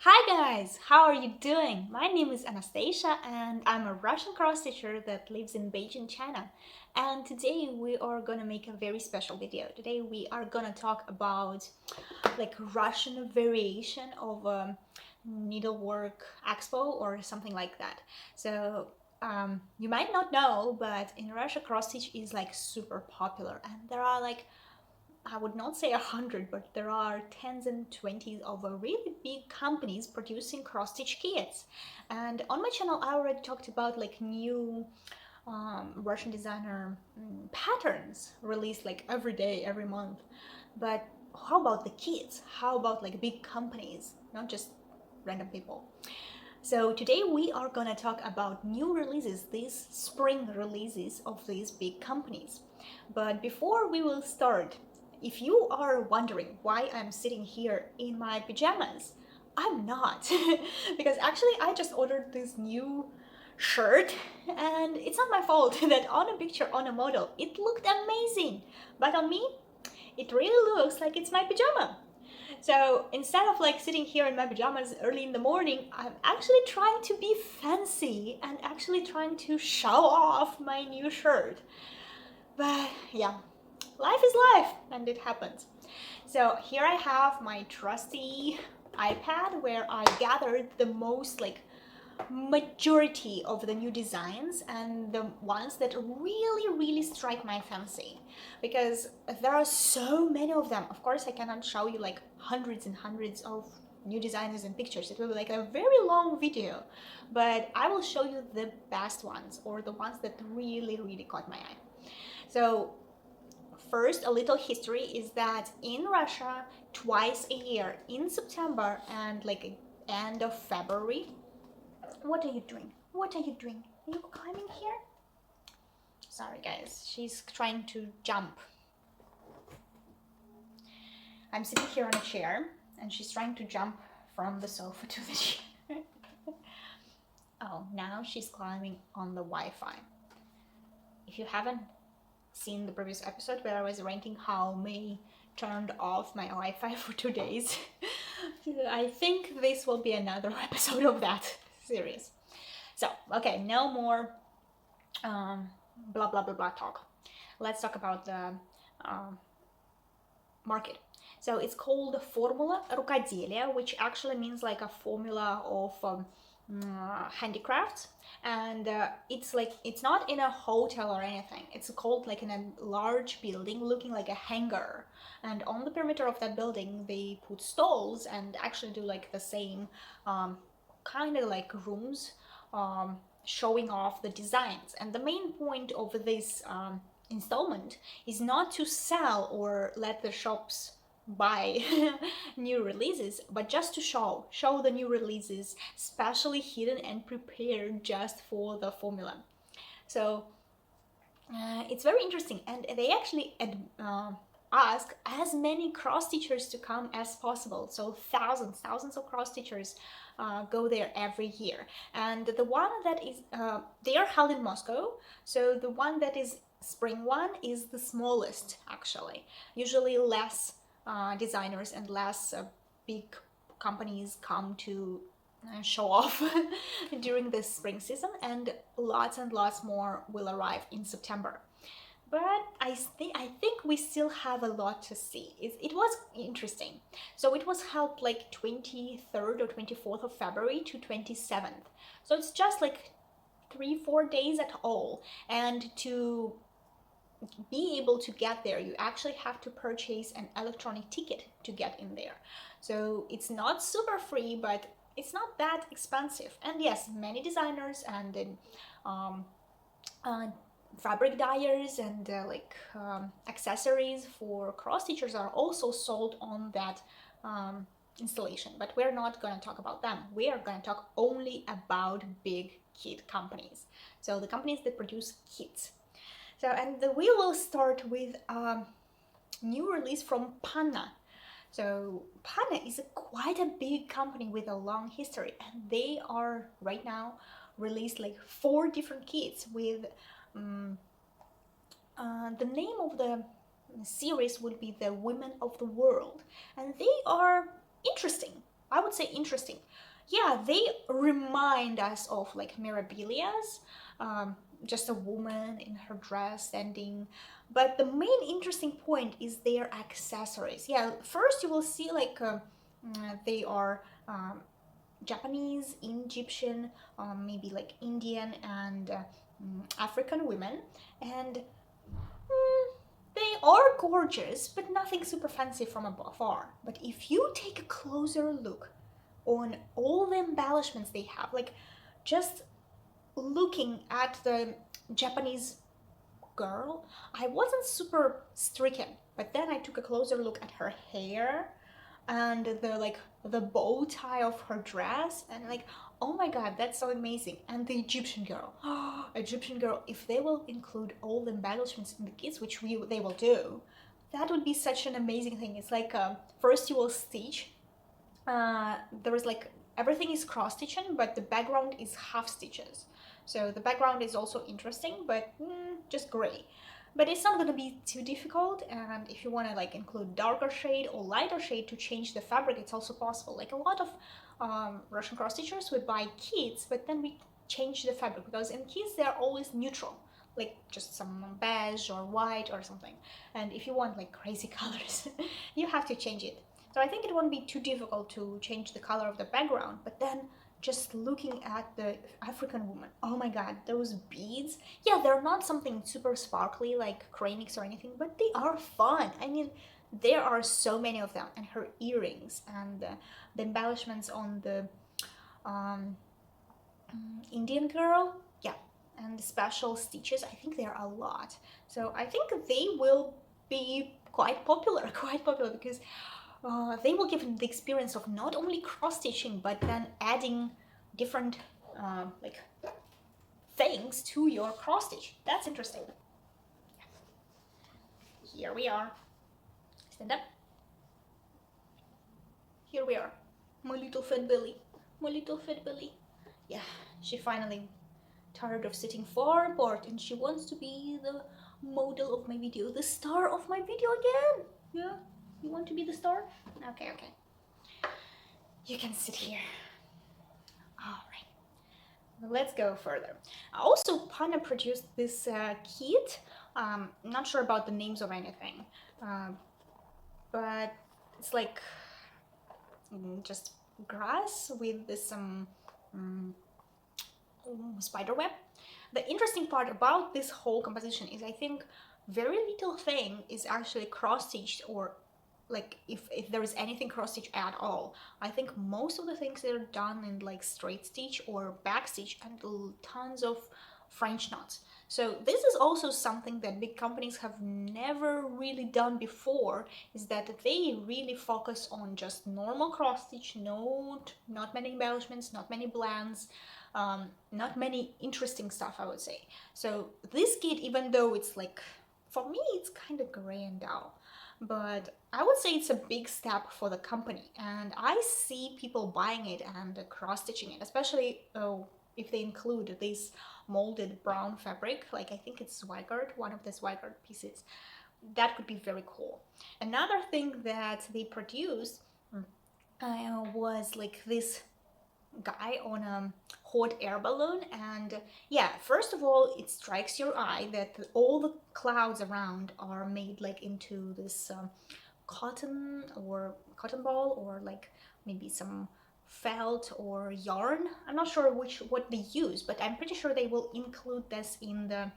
Hi guys, how are you doing? My name is Anastasia and I'm a Russian cross stitcher that lives in Beijing, China. And today we are gonna make a very special video. Today we are gonna talk about like Russian variation of needlework expo or something like that. So you might not know, but in Russia cross stitch is like super popular and there are like I would not say 100, but there are tens and twenties of really big companies producing cross-stitch kits. And on my channel, I already talked about like new Russian designer patterns released like every day, every month. But how about the kits? How about like big companies, not just random people? So today we are gonna talk about new releases, these spring releases of these big companies. But before we will start, if you are wondering why I'm sitting here in my pajamas, I'm not. Because actually I just ordered this new shirt and it's not my fault that on a picture on a model it looked amazing, but on me it really looks like it's my pajama. So instead of like sitting here in my pajamas early in the morning, I'm actually trying to be fancy and actually trying to show off my new shirt. But yeah, life is life and it happens. So here I have my trusty iPad where I gathered the most like majority of the new designs and the ones that really strike my fancy, because there are so many of them. Of course I cannot show you like hundreds and hundreds of new designers and pictures. It will be like a very long video, but I will show you the best ones or the ones that really caught my eye. So first, a little history is that in Russia, twice a year in September and like end of February. What are you doing? What are you doing? Are you climbing here? Sorry guys, she's trying to jump. I'm sitting here on a chair and she's trying to jump from the sofa to the chair. Oh, now she's climbing on the Wi-Fi. If you haven't seen the previous episode where I was ranting how May turned off my Wi-Fi for 2 days, I think this will be another episode of that series. So, okay, no more blah blah blah talk. Let's talk about the market. So it's called Formula Rukodelia, which actually means like a formula of handicrafts. And it's not in a hotel or anything. It's called like in a large building looking like a hangar. And on the perimeter of that building, they put stalls and actually do like the same kind of like rooms showing off the designs. And the main point of this installment is not to sell or let the shops buy new releases, but just to show the new releases, specially hidden and prepared just for the formula. So it's very interesting, and they actually ask as many cross stitchers to come as possible. So thousands of cross stitchers go there every year. And the one that is they are held in Moscow. So the one that is spring one is the smallest actually. Usually less designers and less big companies come to show off during this spring season, and lots more will arrive in September. But I think we still have a lot to see. It was interesting. So it was held like 23rd or 24th of February to 27th. So it's just like 3-4 days at all. And to be able to get there, you actually have to purchase an electronic ticket to get in there. So it's not super free, but it's not that expensive. And yes, many designers and fabric dyers and accessories for cross stitchers are also sold on that installation, but we're not going to talk about them. We are going to talk only about big kit companies, so the companies that produce kits. So, and we will start with a new release from Panna. So Panna is quite a big company with a long history, and they are right now released like 4 different kits with the name of the series would be the Women of the World, and they are interesting. I would say interesting. Yeah, they remind us of like Mirabilias, um, just a woman in her dress standing. But the main interesting point is their accessories. Yeah, first you will see like they are Japanese, Egyptian, maybe like Indian and African women, and they are gorgeous, but nothing super fancy from afar. But if you take a closer look on all the embellishments they have, like just looking at the Japanese girl, I wasn't super stricken. But then I took a closer look at her hair and the bow tie of her dress, and like, oh my god, that's so amazing. And the Egyptian girl, Egyptian girl, if they will include all the embellishments in the kits, which they will do, that would be such an amazing thing. It's like first you will stitch, there is like everything is cross stitching, but the background is half stitches. So the background is also interesting, but just gray. But it's not going to be too difficult, and if you want to like include darker shade or lighter shade to change the fabric, it's also possible. Like a lot of Russian cross stitchers would buy kits, but then we change the fabric, because in kits they're always neutral, like just some beige or white or something. And if you want like crazy colors, you have to change it. So I think it won't be too difficult to change the color of the background. But then just looking at the African woman, oh my god, those beads. Yeah, they're not something super sparkly like Cranix or anything, but they are fun. I mean, there are so many of them. And her earrings and the embellishments on the um, Indian girl, yeah, and the special stitches, I think there are a lot. So I think they will be quite popular, quite popular, because they will give the experience of not only cross stitching, but then adding different like things to your cross stitch. That's interesting. Here we are. Stand up. Here we are. My little fat belly. My little fat belly. Yeah, she finally tired of sitting far apart, and she wants to be the model of my video, the star of my video again. Yeah, you want to be the star? Okay, okay. You can sit here. All right. Let's go further. Also, Panna produced this kit. Not sure about the names of anything, but it's like just grass with this spider web. The interesting part about this whole composition is I think very little thing is actually cross-stitched, or like if there is anything cross-stitch at all. I think most of the things are done in like straight stitch or back stitch, and tons of French knots. So this is also something that big companies have never really done before, is that they really focus on just normal cross stitch, not many embellishments, not many blends, not many interesting stuff, I would say. So this kit, even though it's like, for me, it's kind of gray and dull, but I would say it's a big step for the company, and I see people buying it and cross-stitching it, especially if they include this molded brown fabric, like I think it's Zweigart, one of the Zweigart pieces. That could be very cool. Another thing that they produced was like this guy on a hot air balloon, and yeah, first of all, it strikes your eye that all the clouds around are made like into this cotton ball, or like maybe some felt or yarn. I'm not sure what they use, but I'm pretty sure they will include this in the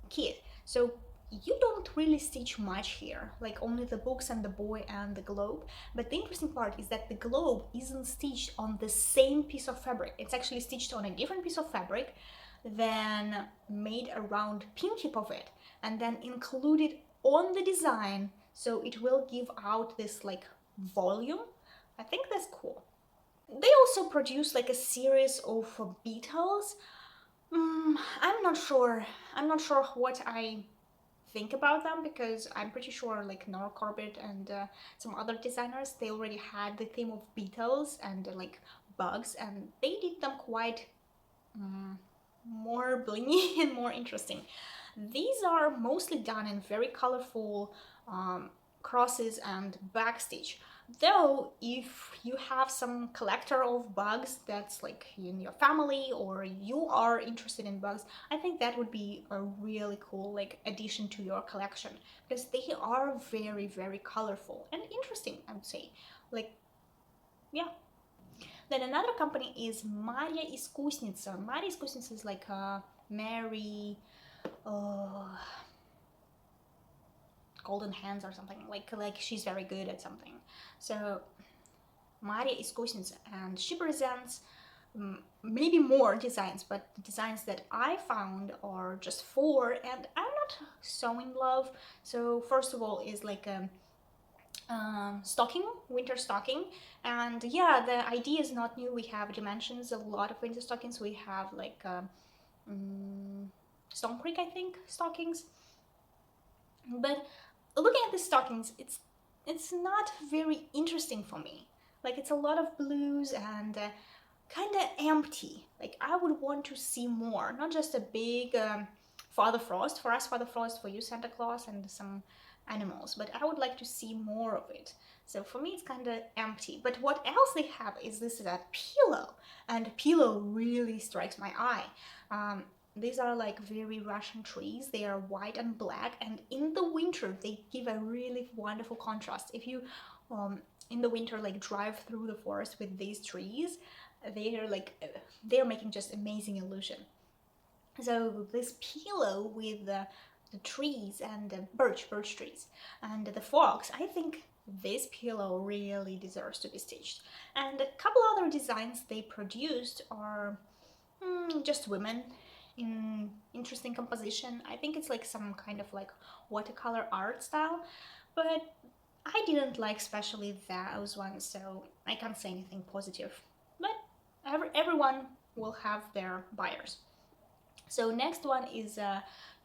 kit. So you don't really stitch much here, like only the books and the boy and the globe. But the interesting part is that the globe isn't stitched on the same piece of fabric. It's actually stitched on a different piece of fabric, then made a round pin tip of it, and then included on the design, so it will give out this like volume. I think that's cool. They also produce like a series of beetles. I'm not sure. I'm not sure what I think about them, because I'm pretty sure like Nora Corbett and some other designers, they already had the theme of beetles and like bugs, and they did them quite more blingy and more interesting. These are mostly done in very colorful crosses and backstitch, Though if you have some collector of bugs that's like in your family, or you are interested in bugs, I think that would be a really cool like addition to your collection, because they are very, very colorful and interesting, I would say. Like, yeah. Then another company is Maria Искусница. Maria Искусница is like Mary uh, golden hands or something, like she's very good at something. So Maria Искусница, and she presents maybe more designs, but the designs that I found are just four, and I'm not so in love. So first of all is like a stocking, winter stocking, and yeah, the idea is not new. We have dimensions, a lot of winter stockings. We have like Stone Creek, I think, stockings. But looking at the stockings, it's not very interesting for me. Like, it's a lot of blues and kind of empty. Like, I would want to see more, not just a big Father Frost for us, Father Frost for you, Santa Claus, and some animals, but I would like to see more of it. So for me, it's kind of empty. But what else they have is this pillow, and pillow really strikes my eye. These are like very Russian trees. They are white and black, and in the winter they give a really wonderful contrast. If you in the winter like drive through the forest with these trees, they're making just amazing illusion. So this pillow with the trees and the birch trees and the fox, I think this pillow really deserves to be stitched. And a couple other designs they produced are just women in interesting composition. I think it's like some kind of like watercolor art style, but I didn't like especially those ones, so I can't say anything positive. But everyone will have their buyers. So next one is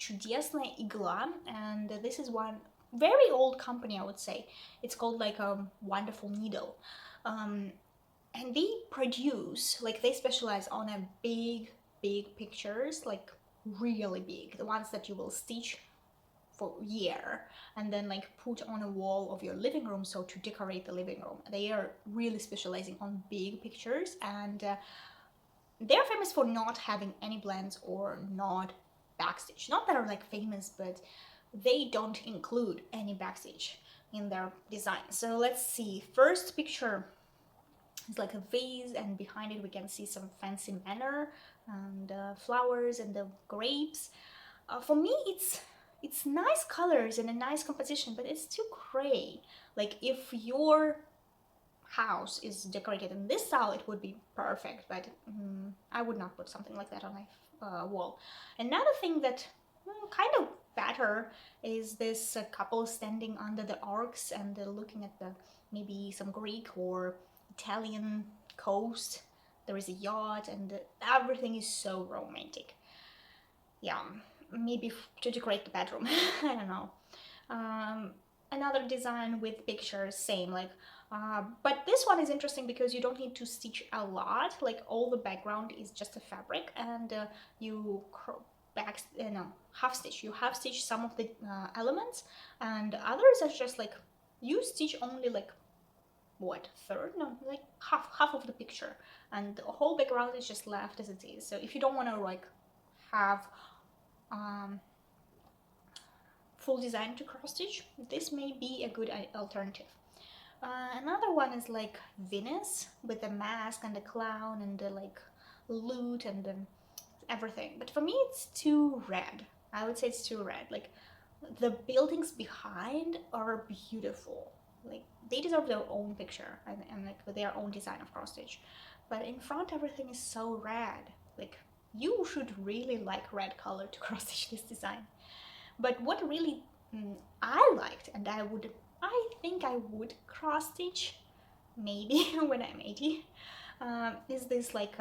Чудесная Игла, and this is one very old company, I would say. It's called like a Wonderful Needle. And they produce, like they specialize on a big pictures, like really big, the ones that you will stitch for a year and then like put on a wall of your living room, so to decorate the living room. They are really specializing on big pictures, and they're famous for not having any blends or not backstitch. Not that are like famous, but they don't include any backstitch in their design. So let's see. First picture is like a vase, and behind it we can see some fancy manner and flowers and the grapes. For me, it's nice colors and a nice composition, but it's too gray. Like, if your house is decorated in this style, it would be perfect, but I would not put something like that on my wall. Another thing that kind of better is this couple standing under the arcs and looking at the maybe some Greek or Italian coast. There is a yacht, and everything is so romantic. Yeah, maybe to decorate the bedroom. I don't know. Another design with pictures, same, like but this one is interesting because you don't need to stitch a lot. Like, all the background is just a fabric, and you half stitch some of the elements, and others are just like you stitch only like what, third, no, like half of the picture, and the whole background is just left as it is. So if you don't want to like have full design to cross stitch, this may be a good alternative. Another one is like Venus with the mask and the clown and the like lute and everything. But for me, it's too red. I would say it's too red. Like, the buildings behind are beautiful. Like, they deserve their own picture and like with their own design of cross stitch. But in front, everything is so red. Like, you should really like red color to cross stitch this design. But what really I liked, and I think I would cross stitch maybe when I'm 80, is this like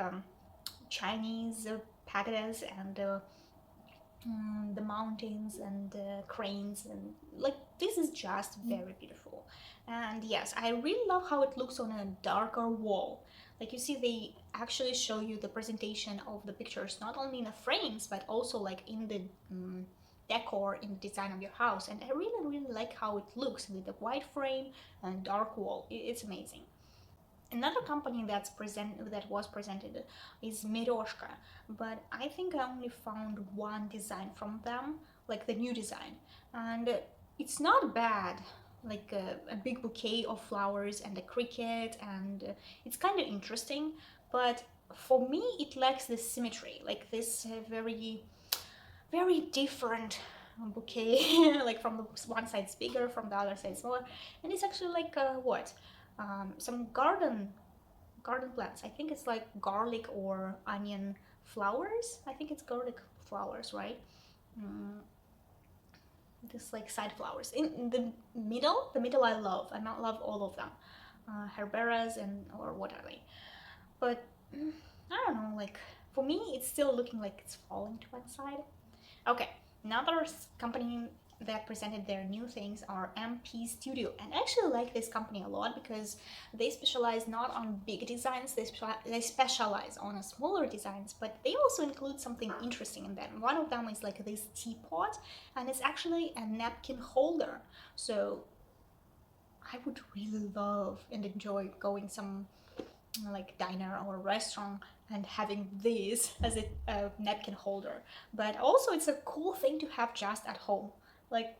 Chinese palace and the mountains and cranes, and like this is just very beautiful. And yes, I really love how it looks on a darker wall. Like, you see, they actually show you the presentation of the pictures not only in the frames but also like in the decor in the design of your house. And I really like how it looks with the white frame and dark wall. It's amazing. Another company that was presented is Miroshka, but I think I only found one design from them, like the new design, and it's not bad. Like a big bouquet of flowers and a cricket, and it's kind of interesting, but for me it lacks this symmetry, like this very different bouquet. Like from the one side it's bigger, from the other side smaller, and it's actually like some garden plants. I think it's like garlic or onion flowers. I think it's garlic flowers, right? Mm, this like side flowers in the middle. I love all of them, herberas and or what are they? But I don't know. Like for me, it's still looking like it's falling to one side. Okay, another company that presented their new things are MP Studio, and I actually like this company a lot because they specialize not on big designs, they specialize on smaller designs, but they also include something interesting in them. One of them is like this teapot, and it's actually a napkin holder. So I would really love and enjoy going some like diner or restaurant and having this as a napkin holder. But also it's a cool thing to have just at home. Like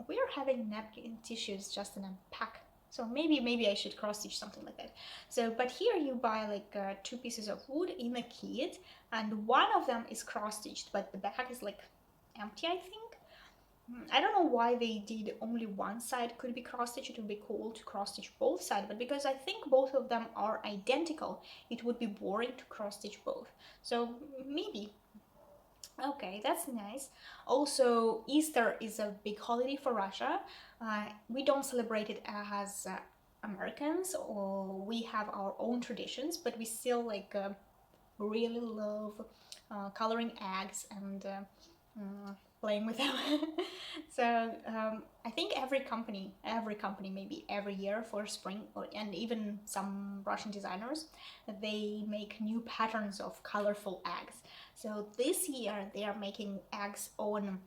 we are having napkin tissues just in a pack, so maybe I should cross stitch something like that. So but here you buy like two pieces of wood in a kit, and one of them is cross stitched, but the back is like empty, I think. I don't know why they did only one side could be cross stitched. It would be cool to cross stitch both sides, but because I think both of them are identical, it would be boring to cross stitch both. So maybe. Okay, that's nice. Also, Easter is a big holiday for Russia. We don't celebrate it as Americans, or we have our own traditions, but we still like really love coloring eggs and playing with them. So I think every company maybe every year for spring, and even some Russian designers, they make new patterns of colorful eggs. So this year they are making eggs on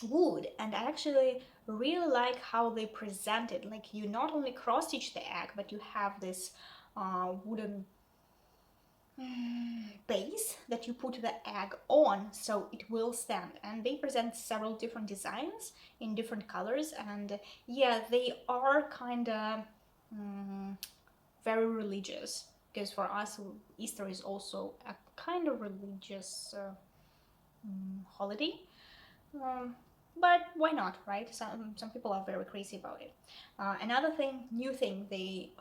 wood, and I actually really like how they present it. Like you not only cross stitch the egg, but you have this wooden base that you put the egg on, so it will stand. And they present several different designs in different colors, and yeah, they are kind of very religious, because for us Easter is also a kind of religious holiday. But why not, right? Some people are very crazy about it. Another new thing they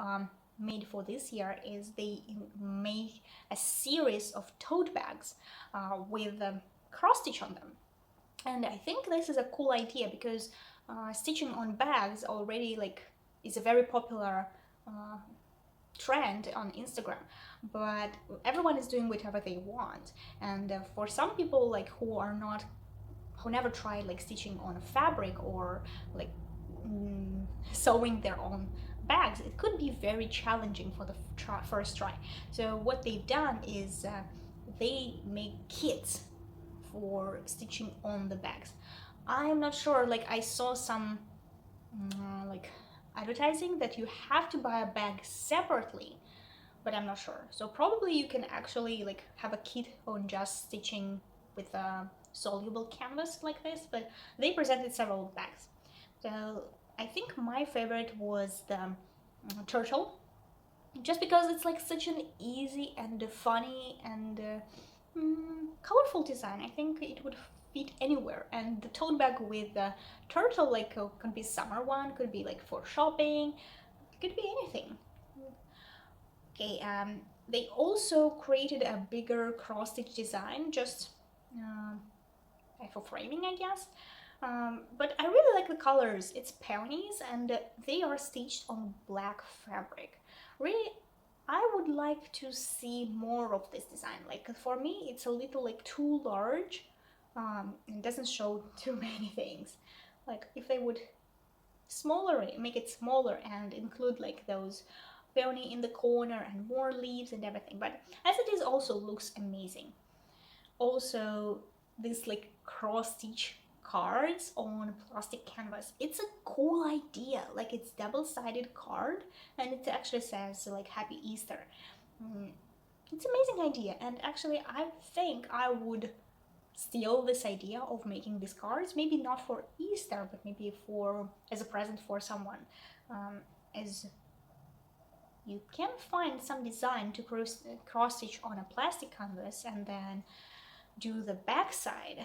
made for this year is they made a series of tote bags with cross stitch on them. And I think this is a cool idea because stitching on bags already like is a very popular trend on Instagram, but everyone is doing whatever they want. And for some people like who never tried like stitching on a fabric or like sewing their own bags, it could be very challenging for the first try. So what they've done is they make kits for stitching on the bags. I'm not sure, like I saw some like advertising that you have to buy a bag separately, but I'm not sure. So probably you can actually like have a kit on just stitching with a soluble canvas like this, but they presented several bags. So I think my favorite was the turtle, just because it's like such an easy and funny and colorful design. I think it would fit anywhere, and the tote bag with the turtle like could be summer one, could be like for shopping, could be anything. Okay, they also created a bigger cross stitch design, just for framing, I guess. But I really like the colors. It's peonies and they are stitched on black fabric. Really, I would like to see more of this design. Like for me, it's a little like too large. It doesn't show too many things. Like if they would make it smaller and include like those peony in the corner and more leaves and everything. But as it is, also looks amazing. Also, this like cross stitch cards on plastic canvas. It's a cool idea. Like, it's double-sided card and it actually says like Happy Easter. It's an amazing idea, and actually I think I would steal this idea of making these cards, maybe not for Easter, but maybe for as a present for someone. As you can find some design to cross stitch on a plastic canvas and then do the back side.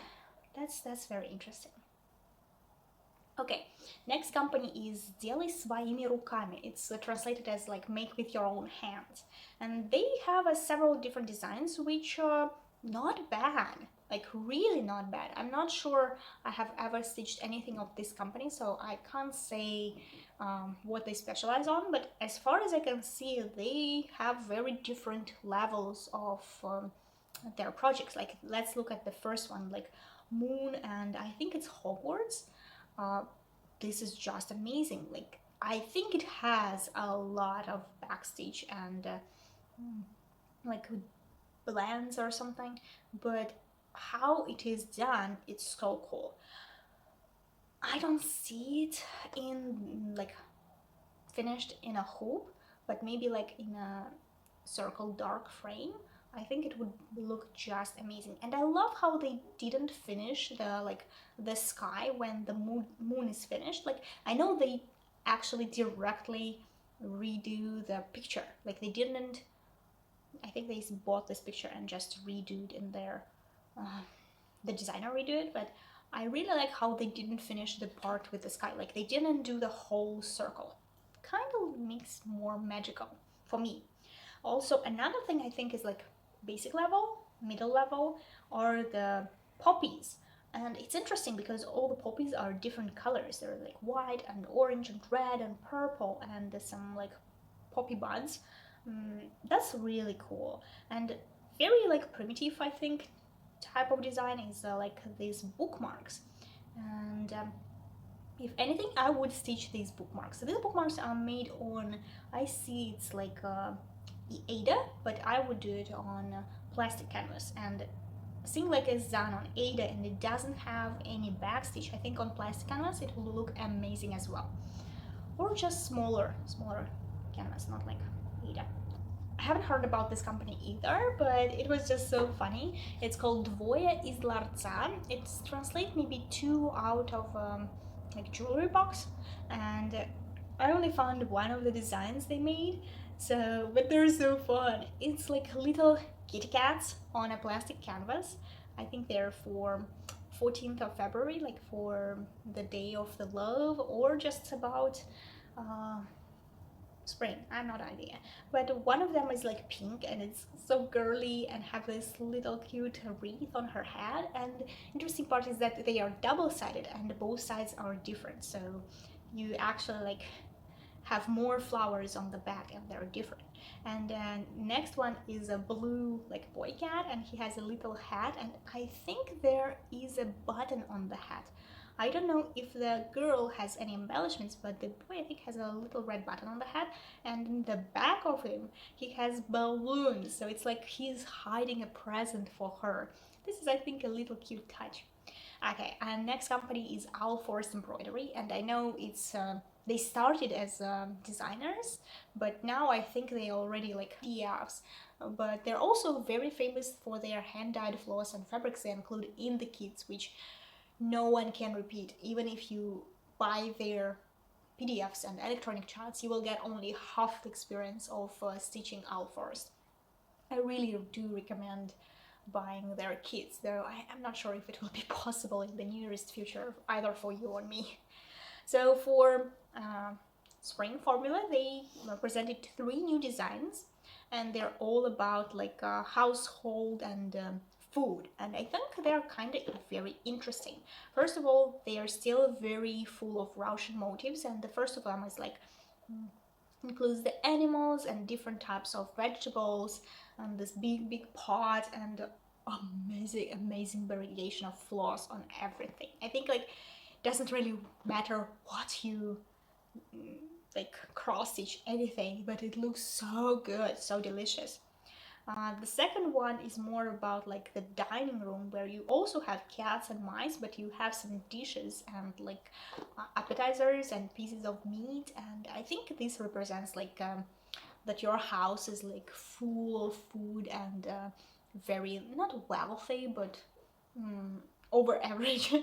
That's very interesting. Okay, next company is Делай своими руками. It's translated as like make with your own hands. And they have several different designs which are not bad, like really not bad. I'm not sure I have ever stitched anything of this company, so I can't say what they specialize on, but as far as I can see, they have very different levels of their projects. Like, let's look at the first one, like Moon, and I think it's Hogwarts. This is just amazing. Like, I think it has a lot of backstitch and like blends or something, but how it is done, it's so cool. I don't see it in like finished in a hoop, but maybe like in a circle dark frame. I think it would look just amazing. And I love how they didn't finish the sky when the moon is finished. Like, I know they actually directly redo the picture. Like, they didn't, I think they bought this picture and just redo it in their the designer redo it, but I really like how they didn't finish the part with the sky. Like, they didn't do the whole circle. Kind of makes more magical for me. Also, another thing I think is like basic level, middle level, are the poppies. And it's interesting because all the poppies are different colors. They're like white and orange and red and purple, and there's some like poppy buds. That's really cool and very like primitive, I think, type of design is like these bookmarks. And if anything, I would stitch these bookmarks. So these bookmarks are made on, I see it's like Ada, but I would do it on plastic canvas. And seeing like it's done on Ada and it doesn't have any backstitch, I think on plastic canvas it will look amazing as well. Or just smaller canvas, not like Ada. I haven't heard about this company either, but it was just so funny. It's called Voya Isla. It's translate maybe 2 out of like jewelry box, and I only found one of the designs they made. So, but they're so fun. It's like little kitty cats on a plastic canvas. I think they're for 14th of February, like for the day of the love, or just about spring. I'm not idea, but one of them is like pink and it's so girly and have this little cute wreath on her head. And interesting part is that they are double-sided and both sides are different, so you actually like have more flowers on the back and they're different. And then next one is a blue like boy cat, and he has a little hat, and I think there is a button on the hat. I don't know if the girl has any embellishments, but the boy I think has a little red button on the hat, and in the back of him he has balloons, so it's like he's hiding a present for her. This is, I think, a little cute touch. Okay, and next company is Forest Embroidery, and I know it's they started as designers, but now I think they already like PFs. But they're also very famous for their hand-dyed floss and fabrics they include in the kits, which no one can repeat. Even if you buy their PDFs and electronic charts, you will get only half the experience of stitching Forest. I really do recommend buying their kits, though I'm not sure if it will be possible in the nearest future, either for you or me. So for spring formula, they presented 3 new designs, and they're all about like household and food, and I think they're kind of very interesting. First of all, they are still very full of Russian motifs, and the first of them is like includes the animals and different types of vegetables and this big pot and amazing variation of floss on everything. I think like it doesn't really matter what you like cross stitch anything, but it looks so good, so delicious. The second one is more about like the dining room where you also have cats and mice, but you have some dishes and like appetizers and pieces of meat. And I think this represents like that your house is like full of food and very not wealthy, but mm, over average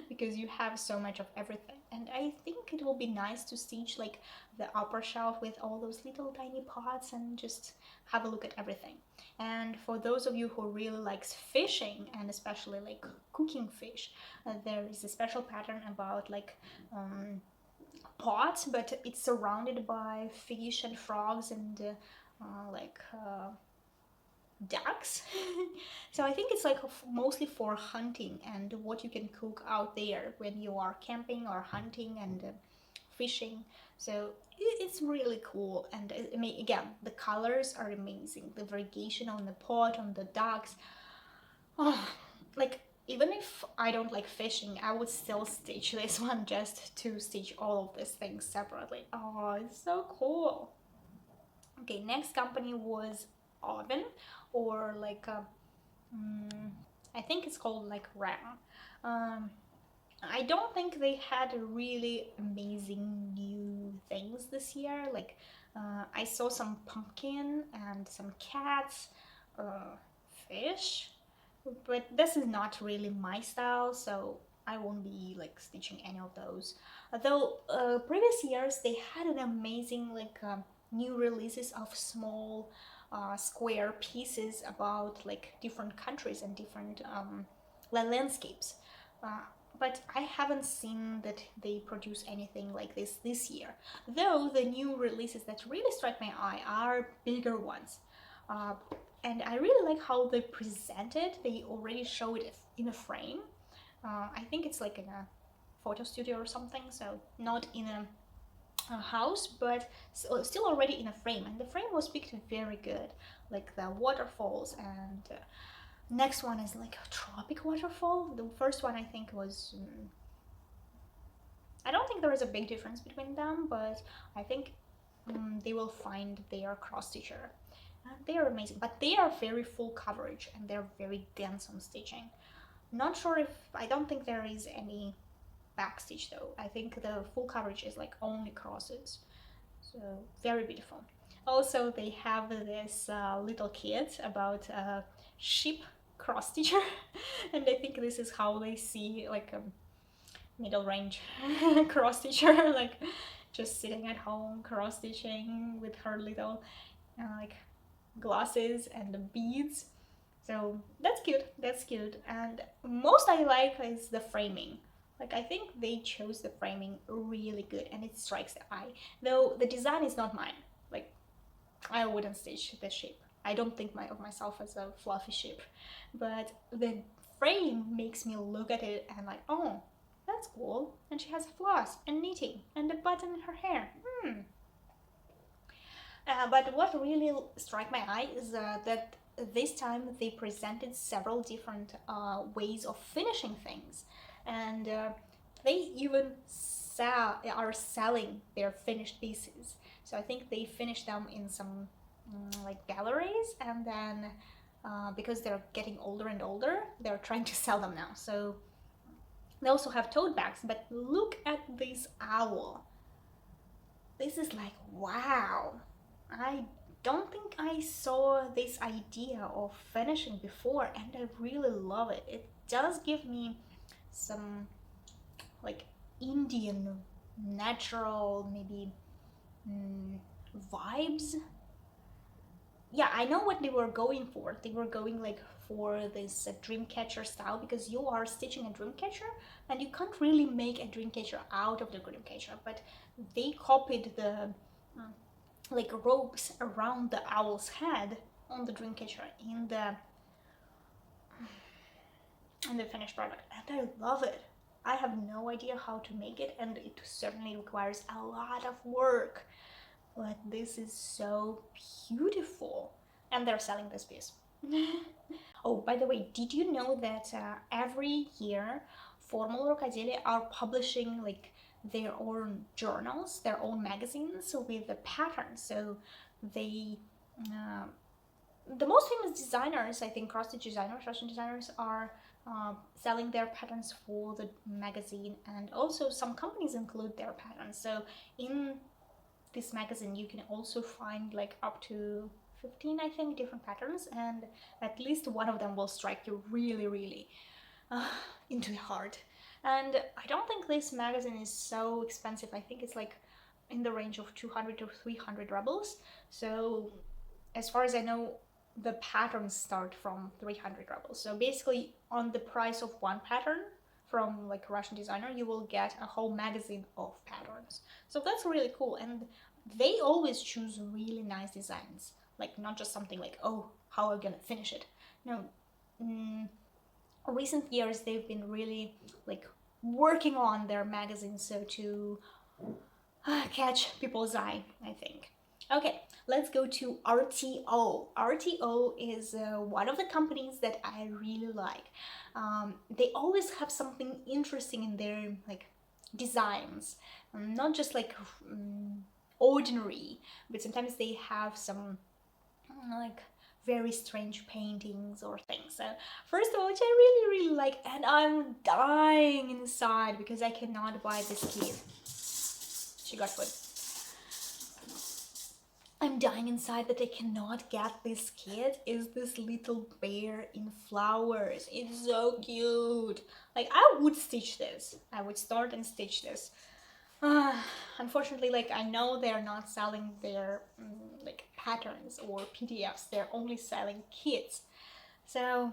because you have so much of everything. And I think it will be nice to stitch like the upper shelf with all those little tiny pots and just have a look at everything. And for those of you who really likes fishing and especially like cooking fish, there is a special pattern about like pot, but it's surrounded by fish and frogs and like ducks. So I think it's like mostly for hunting and what you can cook out there when you are camping or hunting and fishing. So it's really cool. And I mean, again, the colors are amazing. The variegation on the pot, on the ducks. Oh, like even if I don't like fishing, I would still stitch this one just to stitch all of these things separately. Oh, it's so cool. Okay, next company was Oven, or like I think it's called like Ram. Um, I don't think they had really amazing new things this year. Like I saw some pumpkin and some cats, uh, fish, but this is not really my style, so I won't be like stitching any of those. Although previous years they had an amazing like new releases of small square pieces about like different countries and different landscapes. Uh, but I haven't seen that they produce anything like this year. Though the new releases that really strike my eye are bigger ones. Uh, and I really like how they present it. They already show it in a frame. I think it's like in a photo studio or something, so not in a house, but still already in a frame. And the frame was picked very good, like the waterfalls. And next one is like a tropic waterfall. The first one I think was. I don't think there is a big difference between them, but I think they will find their cross stitcher. They are amazing, but they are very full coverage and they're very dense on stitching. Not sure if I don't think there is any back stitch though. I think the full coverage is like only crosses. So very beautiful. Also, they have this little kit about sheep cross stitcher, and I think this is how they see like a middle range cross stitcher, like just sitting at home cross stitching with her little like glasses and the beads. So that's cute, that's cute. And most I like is the framing. Like I think they chose the framing really good and it strikes the eye. Though the design is not mine. Like I wouldn't stitch the sheep. I don't think of myself as a fluffy sheep. But the frame makes me look at it and like, oh, that's cool. And she has a floss and knitting and a button in her hair. But what really struck my eye is that this time they presented several different ways of finishing things, and they even are selling their finished pieces. So I think they finished them in some like galleries, and then because they're getting older and older, they're trying to sell them now. So they also have tote bags. But look at this owl. This is like wow. I don't think I saw this idea of finishing before, and I really love it. It does give me some like Indian natural maybe vibes. Yeah, I know what they were going for. They were going like for this dream catcher style because you are stitching a dream catcher and you can't really make a dream catcher out of the dream catcher, but they copied the like ropes around the owl's head on the dream catcher in the finished product, and I love it. I have no idea how to make it, and it certainly requires a lot of work, but this is so beautiful. And they're selling this piece. Oh, by the way, did you know that every year Formal Rukodelia are publishing like their own journals, their own magazines with the patterns. So they the most famous designers, I think, cross-stitch designers, fashion designers, are selling their patterns for the magazine, and also some companies include their patterns. So in this magazine you can also find like up to 15, I think, different patterns, and at least one of them will strike you really, really into the heart. And I don't think this magazine is so expensive. I think it's like in the range of 200 to 300 rubles. So as far as I know, the patterns start from 300 rubles. So basically, on the price of one pattern from like a Russian designer, you will get a whole magazine of patterns. So that's really cool. And they always choose really nice designs. Like not just something like, oh, how are we gonna finish it? No. Recent years they've been really like working on their magazines so to catch people's eye, I think. Okay, let's go to RTO. RTO is one of the companies that I really like. They always have something interesting in their like designs, not just like ordinary, but sometimes they have some like very strange paintings or things. So first of all, which I really, really like, and I'm dying inside because I cannot buy this kit. She got food. I'm dying inside that I cannot get this kit. Is this little bear in flowers. It's so cute. Like I would stitch this. I would start and stitch this. Unfortunately, like I know they're not selling their like patterns or PDFs. They're only selling kits. So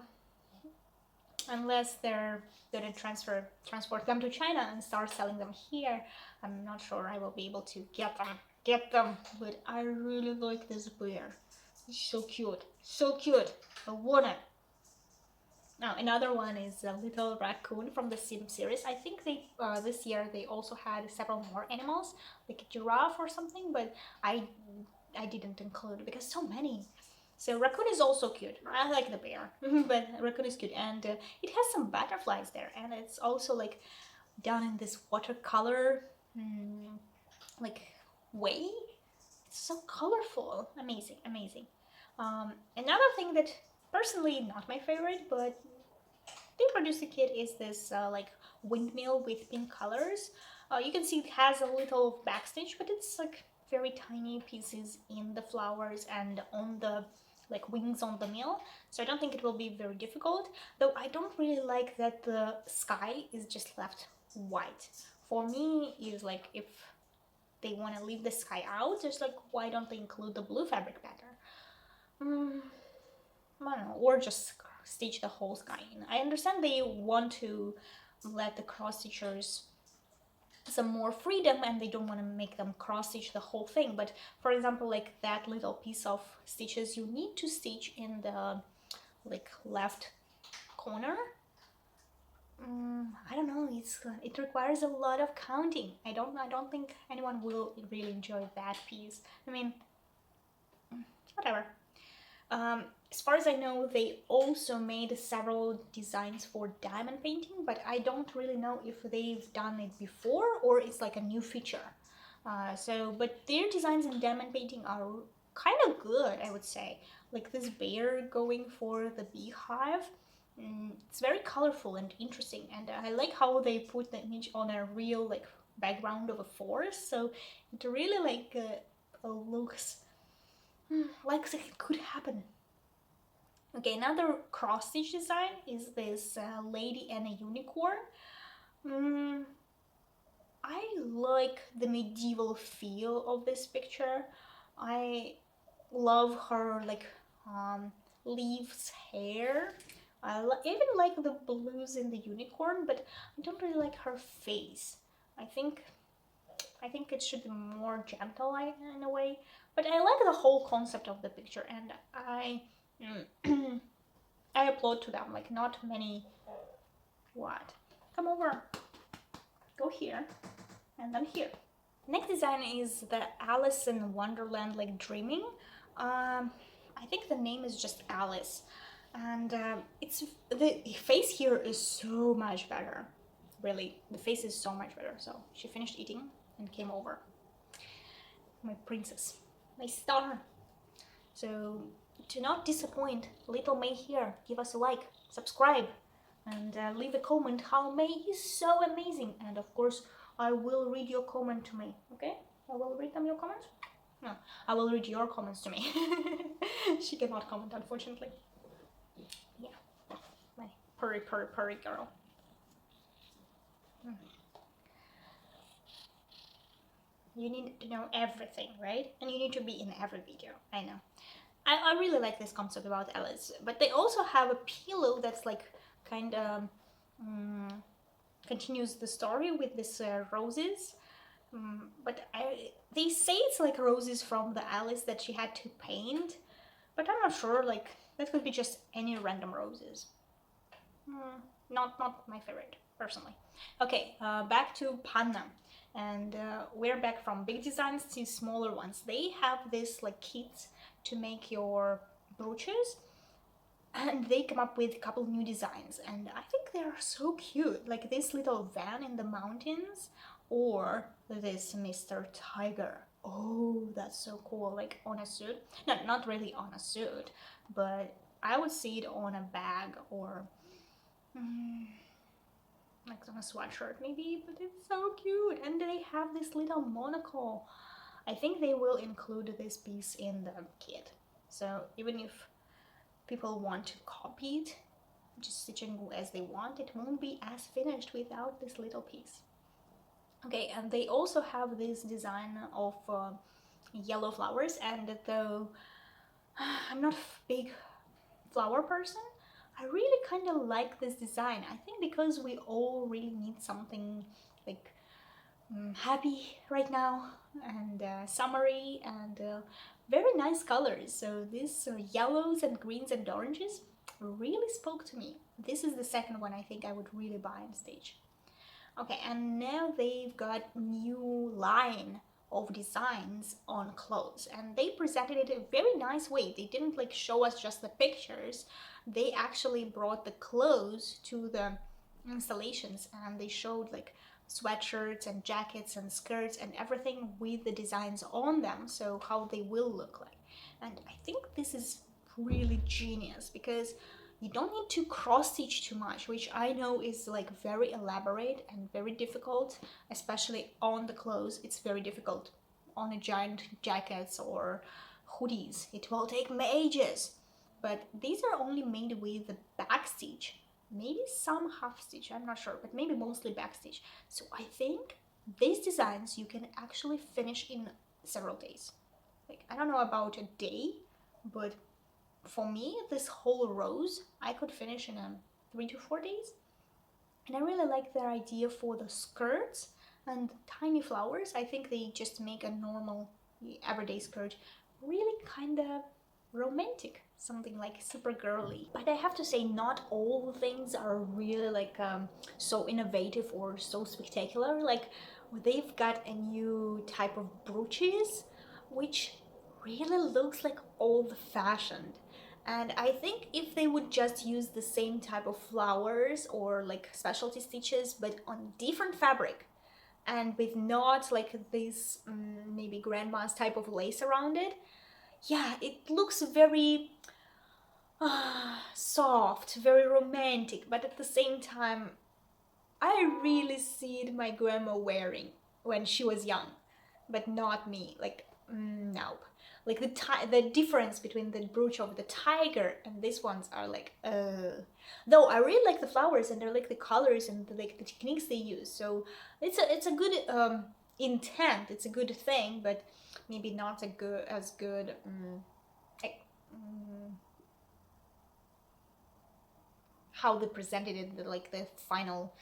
unless they're gonna transport them to China and start selling them here, I'm not sure I will be able to get them. But I really like this bear. It's so cute, so cute. I want it. Now another one is a little raccoon from the Sim series. I think they this year they also had several more animals, like a giraffe or something, but I didn't include because so many. So raccoon is also cute. I like the bear, but raccoon is cute, and it has some butterflies there, and it's also like done in this watercolor like way. It's so colorful. Amazing, amazing. Another thing that personally not my favorite, but they produced a kit is this like windmill with pink colors. You can see it has a little backstitch, but it's like very tiny pieces in the flowers and on the like wings on the mill, so I don't think it will be very difficult, though I don't really like that the sky is just left white. For me is like if they want to leave the sky out, just like why don't they include the blue fabric pattern? I don't know, or just stitch the whole sky in. I understand they want to let the cross stitchers some more freedom and they don't want to make them cross stitch the whole thing, but for example like that little piece of stitches you need to stitch in the like left corner. I don't know, it requires a lot of counting. I don't think anyone will really enjoy that piece. I mean, whatever. As far as I know, they also made several designs for diamond painting, but I don't really know if they've done it before or it's like a new feature. But their designs in diamond painting are kind of good, I would say. Like this bear going for the beehive. It's very colorful and interesting, and I like how they put the image on a real like background of a forest, so it really like looks like it could happen. Okay, another cross-stitch design is this lady and a unicorn. I like the medieval feel of this picture. I love her like leaves hair. I even like the blues in the unicorn, but I don't really like her face. I think it should be more gentle in a way, but I like the whole concept of the picture, and I I applaud to them. Like not many. What? Come over. Go here, and then here. Next design is the Alice in Wonderland like dreaming. I think the name is just Alice, and it's the face here is so much better. Really, the face is so much better. So she finished eating and came over. My princess, my star. So to not disappoint little May here, give us a like, subscribe, and leave a comment how May is so amazing. And of course, I will read your comment to me, okay? I will read them your comments? No, I will read your comments to me. She cannot comment, unfortunately. Yeah, my purry girl. You need to know everything, right? And you need to be in every video. I know. I really like this concept about Alice, but they also have a pillow that's like kind of continues the story with this roses. But they say it's like roses from the Alice that she had to paint, but I'm not sure. Like that could be just any random roses. Not my favorite personally. Okay, back to Panna, and we're back from big designs to smaller ones. They have this like kits to make your brooches, and they come up with a couple new designs, and I think they are so cute, like this little van in the mountains, or this Mr. Tiger. Oh, that's so cool, like on a suit. No, not really on a suit, but I would see it on a bag, or like on a sweatshirt maybe, but it's so cute. And they have this little monocle. I think they will include this piece in the kit, so even if people want to copy it, just stitching as they want, it won't be as finished without this little piece. Okay, and they also have this design of yellow flowers, and though I'm not a big flower person, I really kind of like this design. I think because we all really need something like happy right now, and summery, and very nice colors. So these yellows and greens and oranges really spoke to me. This is the second one I think I would really buy on stage. Okay, and now they've got new line of designs on clothes, and they presented it in a very nice way. They didn't like show us just the pictures, they actually brought the clothes to the installations, and they showed like sweatshirts and jackets and skirts and everything with the designs on them, so how they will look like. And I think this is really genius, because you don't need to cross stitch too much, which I know is like very elaborate and very difficult, especially on the clothes. It's very difficult on a giant jackets or hoodies. It will take ages, but these are only made with the back stitch, maybe some half stitch, I'm not sure, but maybe mostly back stitch. So I think these designs you can actually finish in several days. Like, I don't know about a day, but for me, this whole rows I could finish in 3 to 4 days. And I really like their idea for the skirts and tiny flowers. I think they just make a normal everyday skirt really kind of romantic, something like super girly. But I have to say, not all things are really like so innovative or so spectacular. Like, they've got a new type of brooches which really looks like old-fashioned. And I think if they would just use the same type of flowers or like specialty stitches but on different fabric, and with not like this maybe grandma's type of lace around it, yeah, it looks very soft, very romantic, but at the same time I really see it my grandma wearing when she was young, but not me. Like, nope. Like the difference between the brooch of the tiger and these ones are like, though I really like the flowers, and I like the colors and like the techniques they use. So it's a good intent. It's a good thing, but maybe not as good. How they presented it, like the final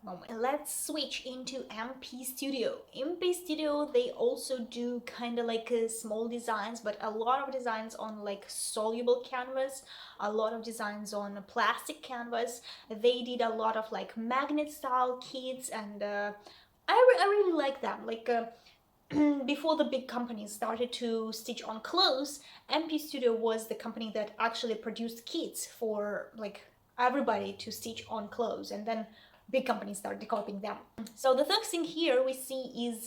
moment. Let's switch into MP Studio. MP Studio, they also do kind of like small designs, but a lot of designs on like soluble canvas, a lot of designs on plastic canvas. They did a lot of like magnet style kits, and I really like them. Like before the big companies started to stitch on clothes, MP Studio was the company that actually produced kits for like everybody to stitch on clothes, and then big companies started copying them. So the third thing here we see is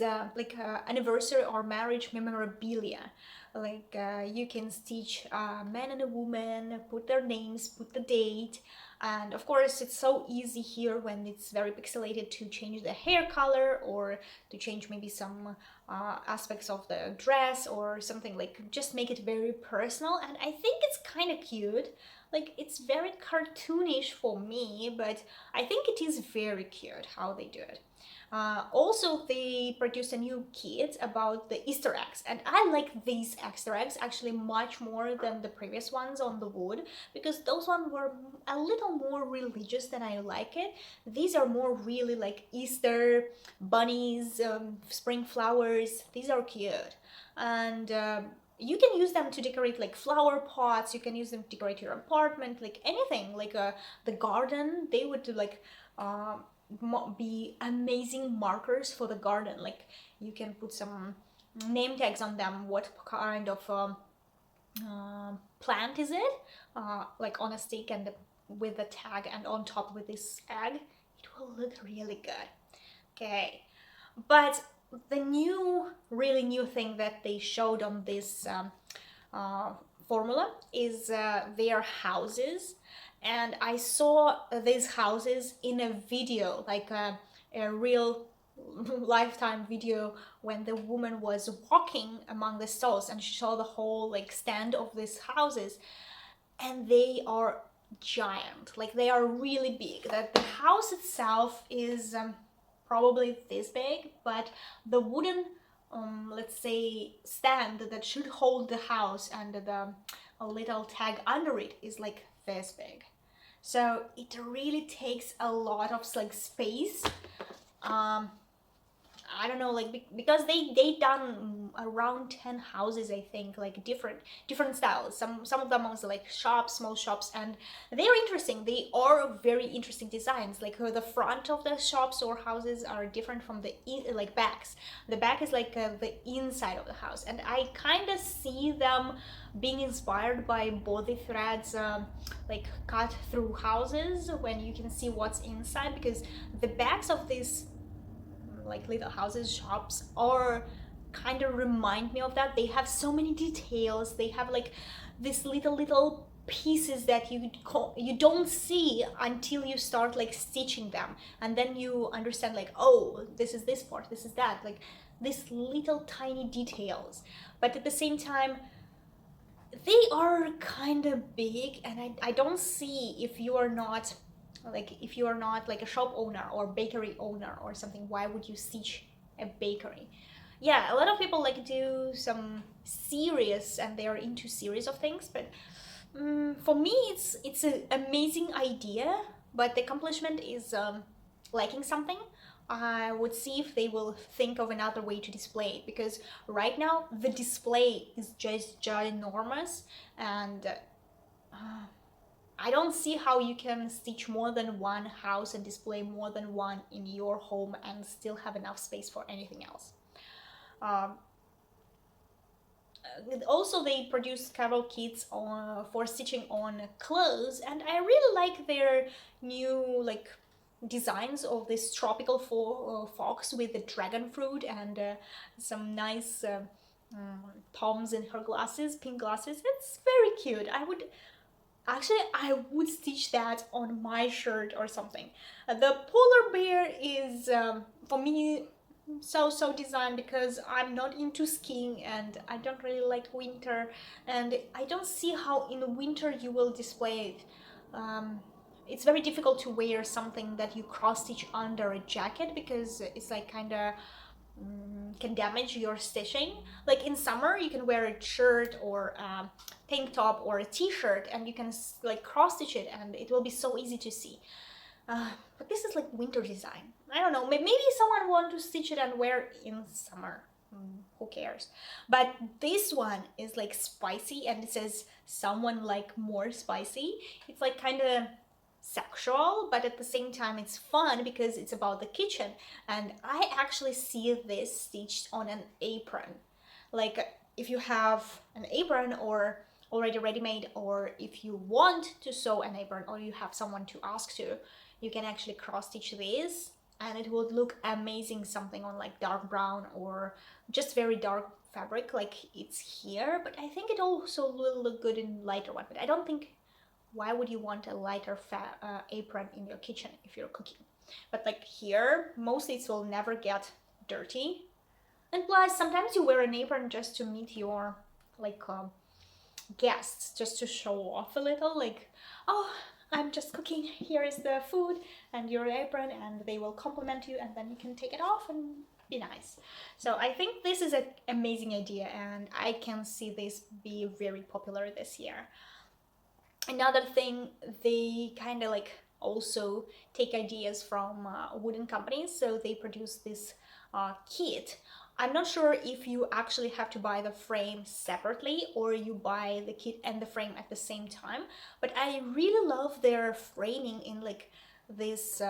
anniversary or marriage memorabilia. Like you can stitch a man and a woman, put their names, put the date, and of course it's so easy here when it's very pixelated to change the hair color or to change maybe some aspects of the dress or something, like just make it very personal. And I think it's kind of cute. Like it's very cartoonish for me, but I think it is very cute how they do it. Also, they produced a new kit about the Easter eggs, and I like these Easter eggs actually much more than the previous ones on the wood, because those ones were a little more religious than I like it. These are more really like Easter bunnies, spring flowers. These are cute, and you can use them to decorate like flower pots. You can use them to decorate your apartment, like anything, like the garden. They would do like be amazing markers for the garden. Like you can put some name tags on them, what kind of plant is it, like on a stick, and with the tag, and on top with this egg. It will look really good. Okay, but the really new thing that they showed on this formula is their houses. And I saw these houses in a video, like a real lifetime video, when the woman was walking among the stalls and she saw the whole like stand of these houses, and they are giant. Like they are really big. That the house itself is probably this big, but the wooden let's say stand that should hold the house and the a little tag under it is like this big. So it really takes a lot of like space. I don't know, like because they done around 10 houses, I think, like different styles. Some of them also like shops, small shops, and they are interesting. They are very interesting designs. Like the front of the shops or houses are different from the like backs. The back is like the inside of the house, and I kind of see them being inspired by body threads, like cut through houses, when you can see what's inside, because the backs of these like little houses, shops, are kind of remind me of that. They have so many details. They have like these little pieces that you don't see until you start like stitching them, and then you understand like, oh, this is this part, this is that, like these little tiny details. But at the same time, they are kind of big, and I don't see, if you are not like a shop owner or bakery owner or something, why would you stitch a bakery? Yeah, a lot of people like do some serious, and they are into series of things, but for me it's an amazing idea, but the accomplishment is liking something. I would see if they will think of another way to display it, because right now the display is just ginormous, and I don't see how you can stitch more than one house and display more than one in your home and still have enough space for anything else. Also, they produced several kits for stitching on clothes, and I really like their new like designs of this tropical fox with the dragon fruit and some nice palms in her glasses, pink glasses. It's very cute. I would stitch that on my shirt or something. The polar bear is for me so designed, because I'm not into skiing and I don't really like winter, and I don't see how in winter you will display it. It's very difficult to wear something that you cross stitch under a jacket, because it's like kind of can damage your stitching. Like in summer you can wear a shirt or a tank top or a t-shirt, and you can like cross stitch it and it will be so easy to see. But this is like winter design. I don't know, maybe someone want to stitch it and wear in summer. Who cares? But this one is like spicy, and it says someone like more spicy. It's like kind of sexual, but at the same time it's fun because it's about the kitchen. And I actually see this stitched on an apron. Like if you have an apron or already ready-made, or if you want to sew an apron or you have someone to ask to, you can actually cross stitch this and it would look amazing, something on like dark brown or just very dark fabric, like it's here, but I think it also will look good in lighter one. But I don't think, why would you want a lighter apron in your kitchen if you're cooking? But like here, mostly it will never get dirty. And plus, sometimes you wear an apron just to meet your like guests, just to show off a little, like, oh, I'm just cooking, here is the food and your apron, and they will compliment you, and then you can take it off and be nice. So I think this is an amazing idea, and I can see this be very popular this year. Another thing, they kind of like also take ideas from wooden companies, so they produce this kit. I'm not sure if you actually have to buy the frame separately or you buy the kit and the frame at the same time, but I really love their framing in like this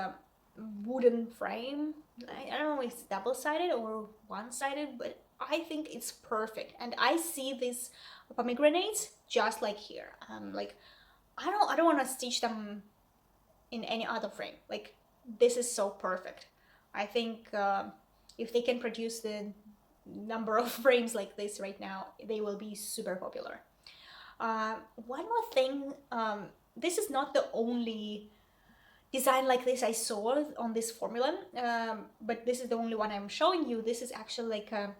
wooden frame. I don't know if it's double-sided or one-sided, but I think it's perfect. And I see these pomegranates just like here. Like, I don't want to stitch them in any other frame. Like, this is so perfect. I think if they can produce the number of frames like this right now, they will be super popular. One more thing, this is not the only design like this I saw on this formula, but this is the only one I'm showing you. This is actually like a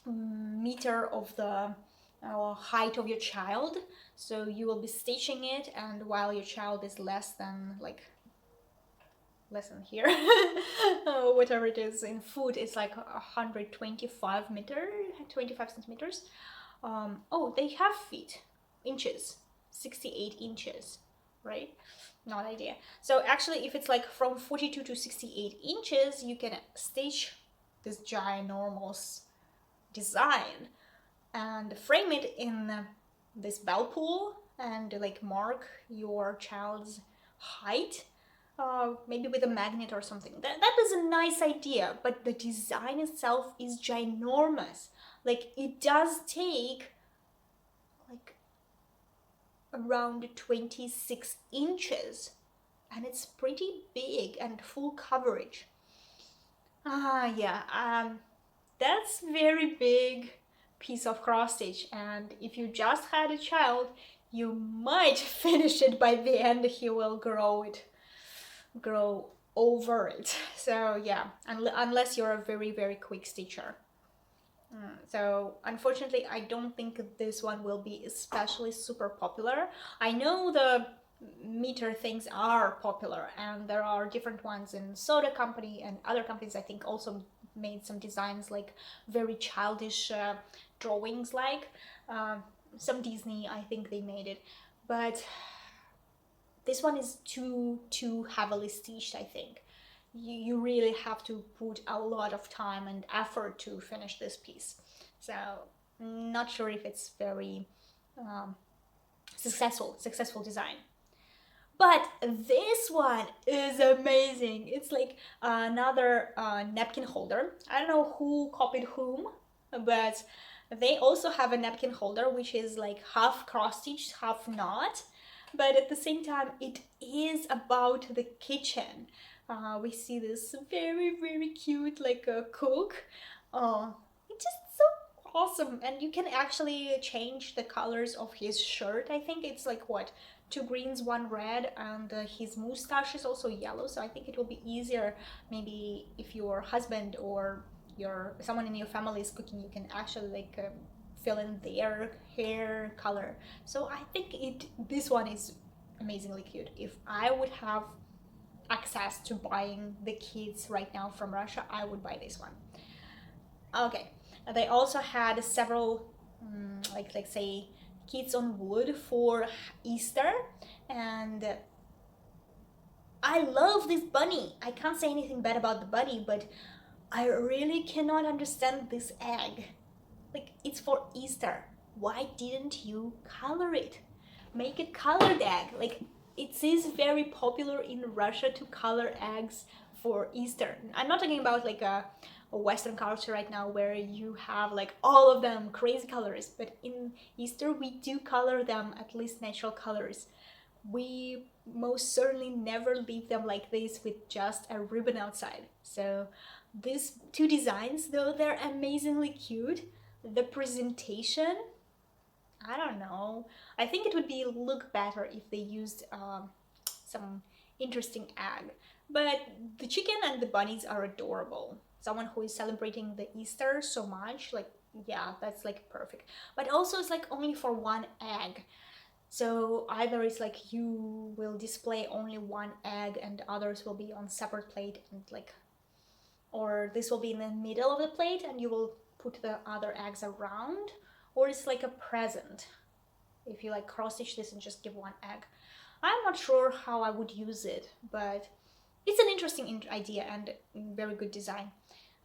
meter of the height of your child, so you will be stitching it, and while your child is less than here whatever it is in foot, it's like 125 centimeters. Oh, they have feet, inches, 68 inches, right? Not idea. So actually, if it's like from 42 to 68 inches, you can stitch this ginormous design and frame it in this bell pull and like mark your child's height, maybe with a magnet or something. That is a nice idea, but the design itself is ginormous. Like, it does take like around 26 inches, and it's pretty big and full coverage. Yeah, that's very big piece of cross stitch, and if you just had a child, you might finish it by the end. He will grow over it. So yeah, unless you're a very, very quick stitcher. So unfortunately, I don't think this one will be especially super popular. I know the meter things are popular, and there are different ones in Soda Company, and other companies I think also made some designs like very childish drawings, like some Disney, I think they made it, but this one is too heavily stitched. I think you really have to put a lot of time and effort to finish this piece. So not sure if it's very successful design. But this one is amazing. It's like another napkin holder. I don't know who copied whom, but they also have a napkin holder which is like half cross-stitched, half not. But at the same time, it is about the kitchen. We see this very, very cute, like a cook. It's just so awesome. And you can actually change the colors of his shirt. I think it's like what? 2 greens, 1 red, and his mustache is also yellow. So I think it will be easier, maybe if your husband or someone in your family is cooking, you can actually like fill in their hair color. So I think this one is amazingly cute. If I would have access to buying the kits right now from Russia, I would buy this one. Okay, they also had several like say kits on wood for Easter, and I love this bunny. I can't say anything bad about the bunny, but I really cannot understand this egg. Like, it's for Easter. Why didn't you color it? Make it colored egg. Like, it is very popular in Russia to color eggs for Easter. I'm not talking about like a Western culture right now where you have like all of them crazy colors, but in Easter we do color them at least natural colors. We most certainly never leave them like this with just a ribbon outside. So These two designs, though they're amazingly cute, the presentation, I don't know. I think it would be look better if they used some interesting egg. But the chicken and the bunnies are adorable. Someone who is celebrating the Easter so much, like, yeah, that's like perfect. But also it's like only for one egg. So either it's like you will display only one egg and others will be on separate plate, and like, or this will be in the middle of the plate and you will put the other eggs around, or it's like a present if you like cross stitch this and just give one egg. I'm not sure how I would use it, but it's an interesting idea and very good design.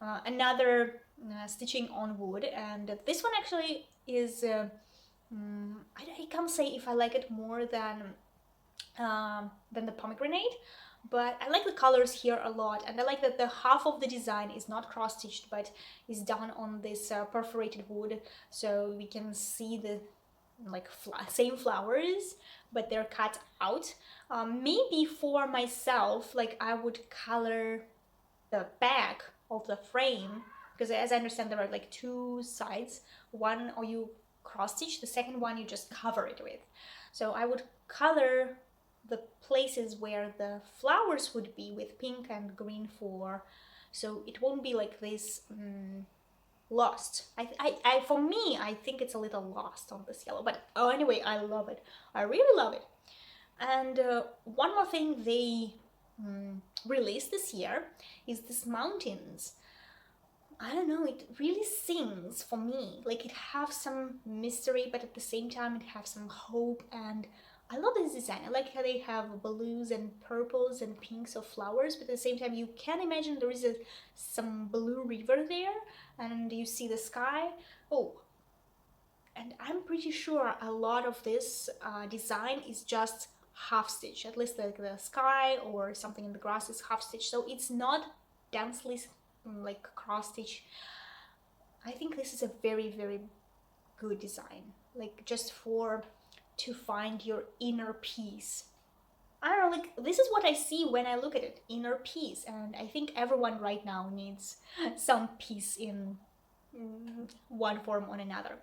Another stitching on wood, and this one actually is I can't say if I like it more than the pomegranate, but I like the colors here a lot, and I like that the half of the design is not cross-stitched but is done on this perforated wood, so we can see the like same flowers but they're cut out. Maybe for myself, like I would color the back of the frame, because as I understand there are like two sides, one or you cross stitch, the second one you just cover it with. So I would color the places where the flowers would be with pink and green so it won't be like this lost. For me, I think it's a little lost on this yellow, but oh, anyway, I love it. I really love it. And one more thing they released this year is this mountains. I don't know, it really sings for me. Like it has some mystery, but at the same time it has some hope, and I love this design. I like how they have blues and purples and pinks of flowers, but at the same time you can imagine there is some blue river there, and you see the sky. Oh, and I'm pretty sure a lot of this design is just half stitch, at least like the sky or something in the grass is half stitch, so it's not densely like cross stitch. I think this is a very, very good design, like just to find your inner peace. I don't know, like this is what I see when I look at it, inner peace, and I think everyone right now needs some peace in one form or another.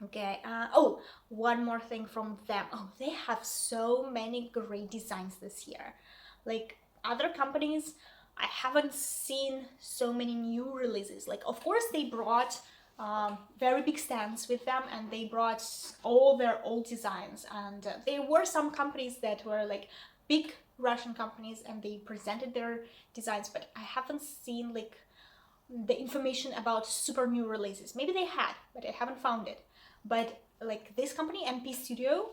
Okay, oh, one more thing from them. Oh, they have so many great designs this year. Like other companies, I haven't seen so many new releases. Like, of course, they brought very big stands with them, and they brought all their old designs. And there were some companies that were like big Russian companies, and they presented their designs, but I haven't seen like the information about super new releases. Maybe they had, but I haven't found it. But like this company, MP Studio,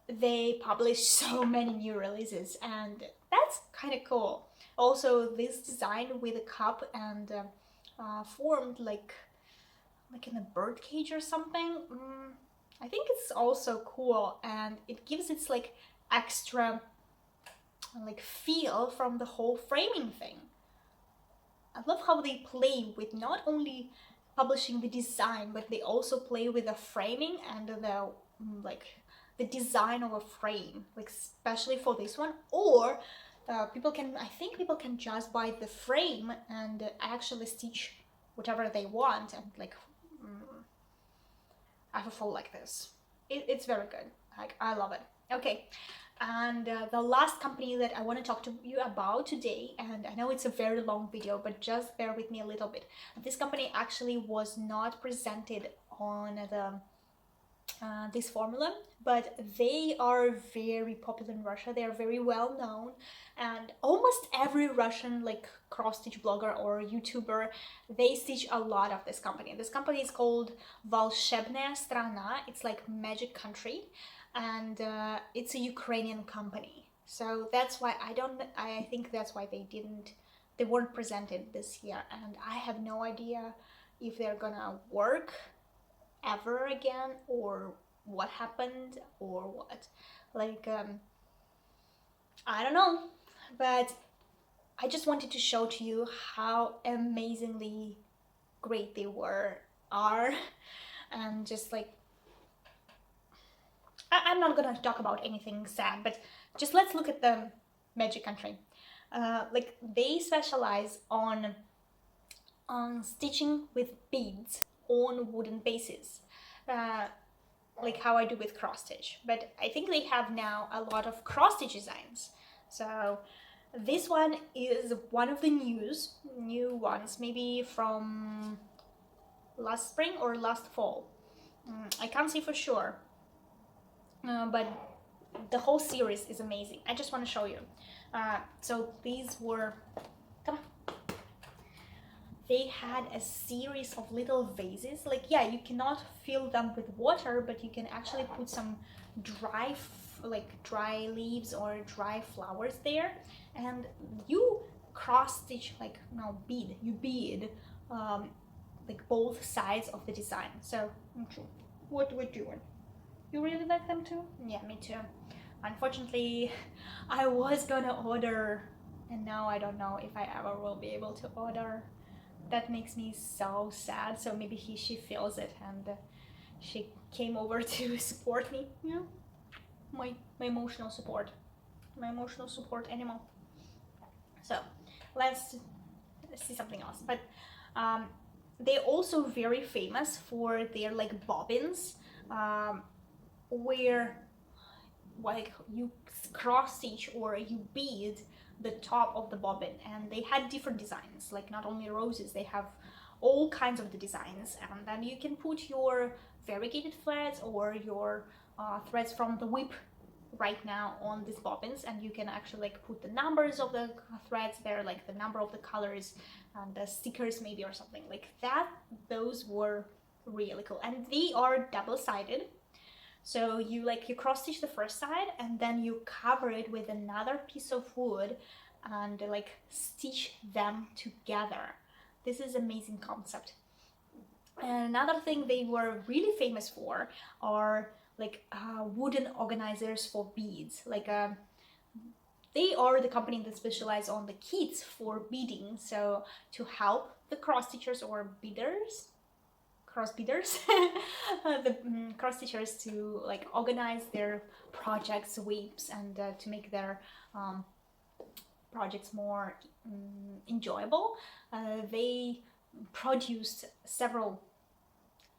they publish so many new releases, and that's kind of cool. Also, this design with a cup and formed like in a bird cage or something. I think it's also cool, and it gives its like extra like feel from the whole framing thing. I love how they play with not only publishing the design, but they also play with the framing and the like the design of a frame, like especially for this one. Or I think people can just buy the frame and actually stitch whatever they want and like have a fall like this. It's very good. Like I love it. Okay. And the last company that I want to talk to you about today, and I know it's a very long video, but just bear with me a little bit. This company actually was not presented on this formula, but they are very popular in Russia. They are very well known, and almost every Russian like cross stitch blogger or YouTuber, they stitch a lot of this company. This company is called Volshebная Strana. It's like magic country, and it's a Ukrainian company. So that's why I think that's why they weren't presented this year, and I have no idea if they're gonna work ever again or what happened or what. Like I don't know, but I just wanted to show to you how amazingly great they are, and just like I'm not gonna talk about anything sad, but just let's look at the magic country. Like they specialize on stitching with beads on wooden bases, like how I do with cross stitch. But I think they have now a lot of cross stitch designs. So this one is one of the new ones, maybe from last spring or last fall. I can't say for sure, but the whole series is amazing. I just want to show you. So these were, come on. They had a series of little vases. Like, yeah, you cannot fill them with water, but you can actually put some dry leaves or dry flowers there, and you cross stitch, like, no, bead like both sides of the design. So what we're doing, you really like them too? Yeah, me too. Unfortunately, I was gonna order, and now I don't know if I ever will be able to order. That makes me so sad. So maybe she feels it, and she came over to support me. Yeah, my emotional support, animal. So let's see something else. But they're also very famous for their like bobbins, where like you cross stitch or you bead the top of the bobbin, and they had different designs, like not only roses, they have all kinds of the designs, and then you can put your variegated threads or your threads from the whip right now on these bobbins, and you can actually like put the numbers of the threads there, like the number of the colors and the stickers maybe or something like that. Those were really cool, and they are double-sided. So you cross stitch the first side, and then you cover it with another piece of wood and like stitch them together. This is an amazing concept. And another thing they were really famous for are like wooden organizers for beads. Like they are the company that specialize on the kits for beading. So to help the cross stitchers or beaders, the cross stitchers to like organize their projects, whips, and to make their projects more enjoyable. They produced several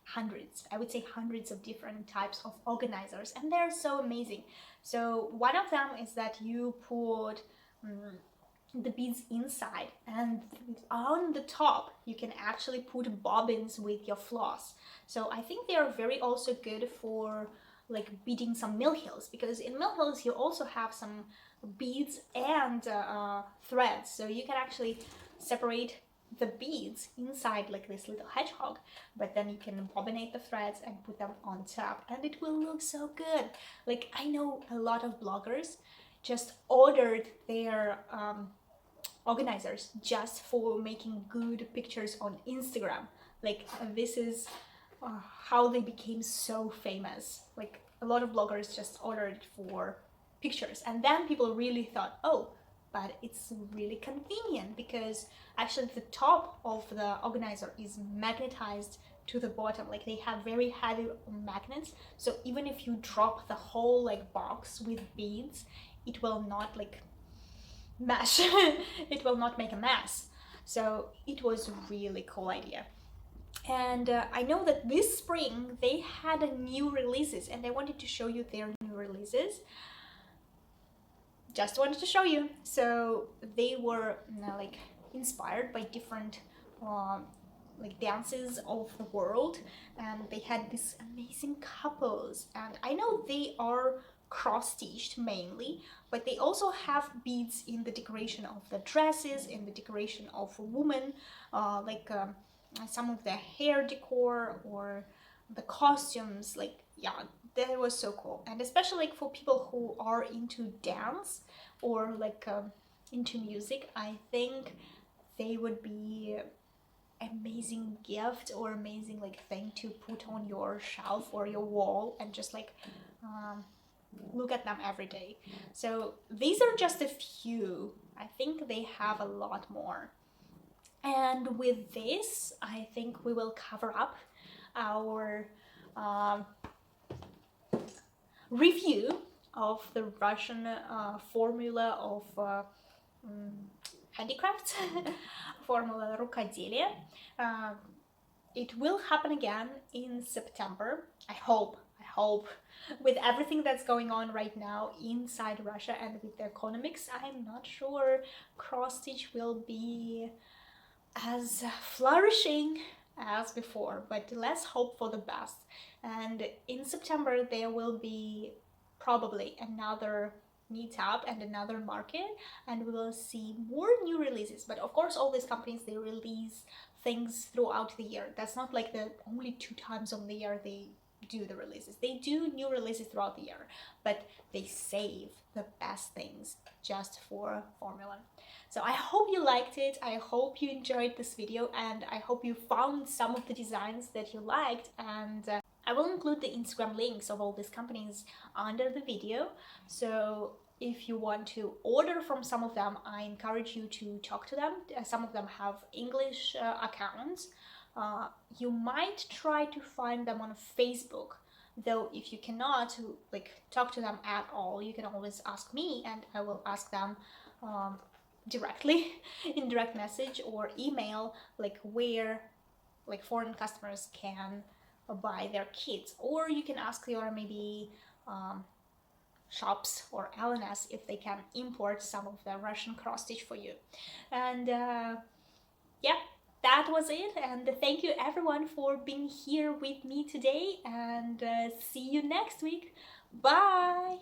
hundreds, I would say hundreds of different types of organizers, and they're so amazing. So one of them is that you put the beads inside, and on the top you can actually put bobbins with your floss. So I think they are very also good for like beading some mill heels, because in mill heels you also have some beads and threads, so you can actually separate the beads inside like this little hedgehog, but then you can bobbinate the threads and put them on top, and it will look so good. Like, I know a lot of bloggers just ordered their organizers just for making good pictures on Instagram. Like, this is how they became so famous. Like, a lot of bloggers just ordered for pictures, and then people really thought, oh, but it's really convenient, because actually the top of the organizer is magnetized to the bottom. Like, they have very heavy magnets, so even if you drop the whole like box with beads, it will not like mash. It will not make a mess. So it was a really cool idea. And I know that this spring they had a new releases, and I wanted to show you their new releases. Just wanted to show you. So they were like inspired by different like dances of the world, and they had these amazing couples, and I know they are cross-stitched mainly, but they also have beads in the decoration of the dresses, in the decoration of women, some of the hair decor or the costumes. Like, yeah, that was so cool. And especially like for people who are into dance or like into music, I think they would be amazing gift or amazing like thing to put on your shelf or your wall, and just like look at them every day. So these are just a few. I think they have a lot more. And with this, I think we will cover up our review of the Russian formula of handicraft, Formula Rukodelia. It will happen again in September. I hope. With everything that's going on right now inside Russia and with the economics, I'm not sure cross stitch will be as flourishing as before, but let's hope for the best. And in September, there will be probably another meetup and another market, and we will see more new releases. But of course, all these companies, they release things throughout the year. That's not like the only 2 times on the year they do the releases. They do new releases throughout the year, but they save the best things just for Formula. So I hope you liked it, I hope you enjoyed this video, and I hope you found some of the designs that you liked. And I will include the Instagram links of all these companies under the video. So if you want to order from some of them, I encourage you to talk to them. Some of them have English accounts. You might try to find them on Facebook, though if you cannot talk to them at all, you can always ask me and I will ask them directly in direct message or email, where foreign customers can buy their kits. Or you can ask your maybe shops or LNS if they can import some of the Russian cross stitch for you. And yeah, that was it, and thank you everyone for being here with me today, and see you next week. Bye.